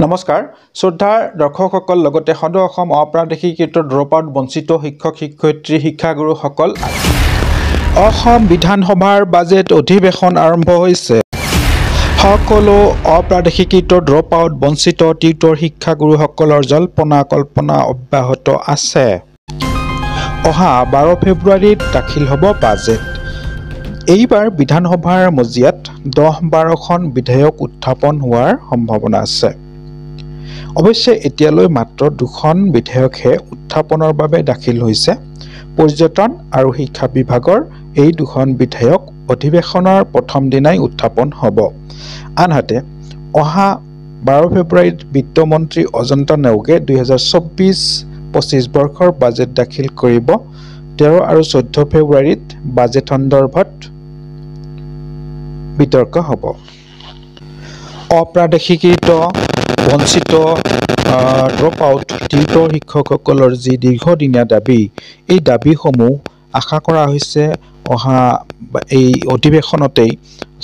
নমস্কাৰ শ্ৰদ্ধাৰ দৰ্শকসকল লগতে সদৌ অসম অপ্ৰাদেশিকৃত ড্ৰপআউট বঞ্চিত শিক্ষক শিক্ষয়িত্ৰী শিক্ষাগুৰুসকল অসম বিধানসভাৰ বাজেট অধিৱেশন আৰম্ভ হৈছে সকলো অপ্ৰাদেশিকৃত ড্ৰপআউট বঞ্চিত টিউটৰ শিক্ষাগুৰুসকলৰ জল্পনা কল্পনা অব্যাহত আছে অহা 12 ফেব্ৰুৱাৰীত দাখিল হ'ব বাজেট এইবাৰ বিধানসভাৰ মজিয়াত 10-12খন বিধেয়ক উত্থাপন হোৱাৰ সম্ভাৱনা আছে অৱশ্যে এতিয়ালৈ মাত্ৰ দুখন বিধেয়কহে উত্থাপনৰ বাবে দাখিল হৈছে পৰ্যটন আৰু শিক্ষা বিভাগৰ এই দুখন বিধেয়ক অধিৱেশনৰ প্ৰথম দিনাই উত্থাপন হ'ব আনহাতে অহা 12 ফেব্ৰুৱাৰীত বিত্তমন্ত্ৰী অজন্ত নেওগে 2024-25 বৰ্ষৰ বাজেট দাখিল কৰিব 13 আৰু 14 ফেব্ৰুৱাৰীত বাজেট সন্দৰ্ভত বিতৰ্ক হ'ব অপ্ৰাদেশিকৃত বঞ্চিত ড্ৰপআউট টিউটৰ শিক্ষকসকলৰ যি দীৰ্ঘদিনীয়া দাবী এই দাবীসমূহ আশা কৰা হৈছে অহা এই অধিৱেশনতেই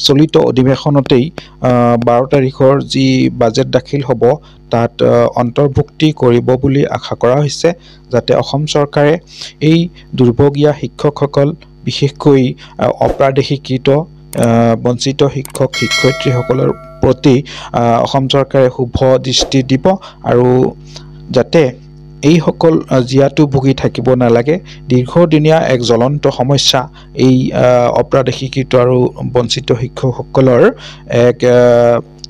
চলিত অধিৱেশনতেই 12 তাৰিখৰ যি বাজেট দাখিল হ'ব তাত অন্তৰ্ভুক্তি কৰিব বুলি আশা কৰা হৈছে যাতে অসম চৰকাৰে এই দুৰ্ভগীয়া শিক্ষকসকল বিশেষকৈ অপ্ৰাদেশিকৃত বঞ্চিত শিক্ষক শিক্ষয়িত্ৰীসকলৰ প্ৰতি অসম চৰকাৰে শুভ দৃষ্টি দিব আৰু যাতে এই সকল জিয়াটো ভুগি থাকিব নালাগে দীৰ্ঘদিনীয়া এক জ্বলন্ত সমস্যা এই অপ্ৰাদেশিকৃত আৰু বঞ্চিত শিক্ষকসকলৰ এক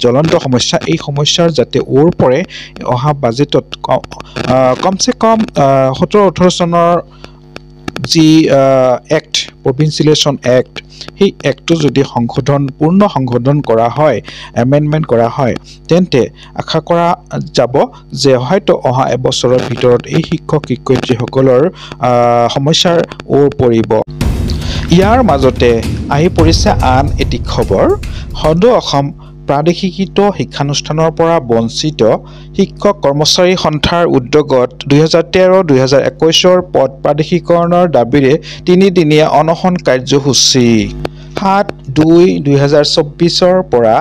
জ্বলন্ত সমস্যা এই সমস্যাৰ যাতে ওৰ পৰে অহা বাজেটত কমসে কম 17-18 চনৰ যি এক্ট প্ৰভিন্সিয়েলাইজেশ্যন এক্ট সেই এক্টটো যদি পূৰ্ণ সংশোধন কৰা হয় এমেণ্ডমেণ্ট কৰা হয় তেন্তে আশা কৰা যাব যে হয়তো অহা এবছৰৰ ভিতৰত এই শিক্ষক শিক্ষয়িত্ৰীসকলৰ সমস্যাৰ ওৰ পৰিব ইয়াৰ মাজতে আহি পৰিছে আন এটি খবৰ সদৌ অসম প্ৰাদেশিকৃত শিক্ষানুষ্ঠানৰ পৰা বঞ্চিত শিক্ষক কৰ্মচাৰী সন্থাৰ উদ্যোগত 2013-2021 পদ প্ৰাদেশিকৰণৰ দাবীৰে 3-দিনীয়া অনশন কাৰ্যসূচী 7-2-2024 পৰা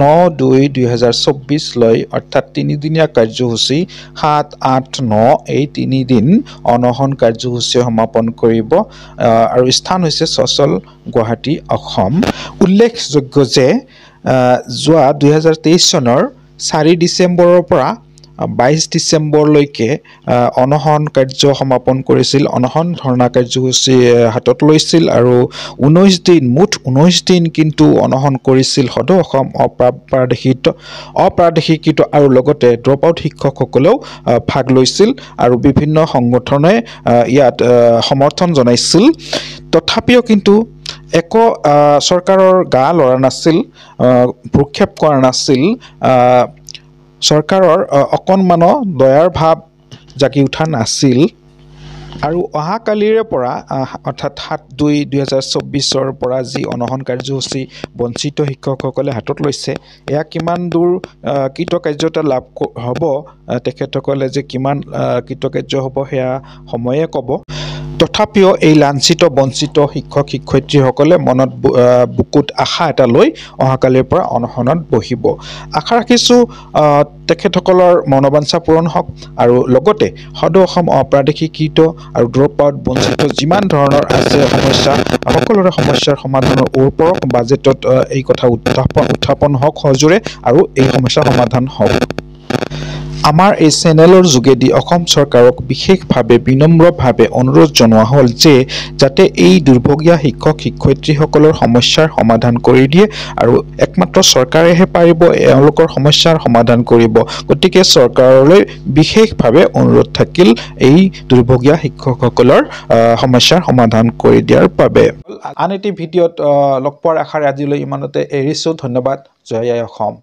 9-2-2024 লৈ অৰ্থাৎ 3-দিনীয়া কাৰ্যসূচী 7-8-9 এই 3 দিন অনশন কাৰ্যসূচী সমাপন কৰিব আৰু স্থান হৈছে সচল গুৱাহাটী অসম উল্লেখযোগ্য যে যোৱা 2023 চনৰ 4 ডিচেম্বৰৰ পৰা 22 ডিচেম্বৰলৈকে অনশন কাৰ্য সমাপন কৰিছিল অনশন ধৰ্ণা কাৰ্যসূচী হাতত লৈছিল আৰু 19 দিন কিন্তু অনশন কৰিছিল সদৌ অসম অপ্ৰাদেশিকৃত আৰু লগতে ড্ৰপআউট শিক্ষকসকলেও ভাগ লৈছিল আৰু বিভিন্ন সংগঠনে ইয়াত সমৰ্থন জনাইছিল তথাপিও কিন্তু একো চৰকাৰৰ গা লৰা নাছিল ভ্ৰক্ষেপ কৰা নাছিল চৰকাৰৰ অকণমান দয়াৰ ভাৱ জাগি উঠা নাছিল আৰু অহাকালিৰে পৰা অৰ্থাৎ 7-2-2024 পৰা যি অনশন কাৰ্যসূচী বঞ্চিত শিক্ষকসকলে হাতত লৈছে এয়া কিমান দূৰ কৃতকাৰ্যতা লাভ হ'ব তেখেতসকলে যে কিমান কৃতকাৰ্য হ'ব সেয়া সময়ে ক'ব তথাপিও এই লাঞ্ছিত বঞ্চিত শিক্ষক শিক্ষয়িত্ৰীসকলে মনত বুকুত আশা এটা লৈ অহাকালিৰ পৰা অনশনত বহিব আশা ৰাখিছোঁ তেখেতসকলৰ মনোবাঞ্ছা পূৰণ হওক আৰু লগতে সদৌ অসম অপ্ৰাদেশিকৃত আৰু ড্ৰপআউট বঞ্চিত যিমান ধৰণৰ আছে সমস্যা সকলোৰে সমস্যাৰ সমাধানৰ ওৰ পৰক বাজেটত এই কথা উত্থাপন হওক সজোৰে আৰু এই সমস্যাৰ সমাধান হওক আমাৰ এই চেনেলৰ যোগেদি অসম চৰকাৰক বিশেষভাৱে বিনম্ৰভাৱে অনুৰোধ জনোৱা হ'ল যে যাতে এই দুৰ্ভগীয়া শিক্ষক শিক্ষয়িত্ৰীসকলৰ সমস্যাৰ সমাধান কৰি দিয়ে আৰু একমাত্ৰ চৰকাৰেহে পাৰিব এওঁলোকৰ সমস্যাৰ সমাধান কৰিব গতিকে চৰকাৰলৈ বিশেষভাৱে অনুৰোধ থাকিল এই দুৰ্ভগীয়া শিক্ষকসকলৰ সমস্যাৰ সমাধান কৰি দিয়াৰ বাবে আন এটি ভিডিঅ'ত লগ পোৱাৰ আশাৰে আজিলৈ ইমানতে এৰিছোঁ ধন্যবাদ জয় আই অসম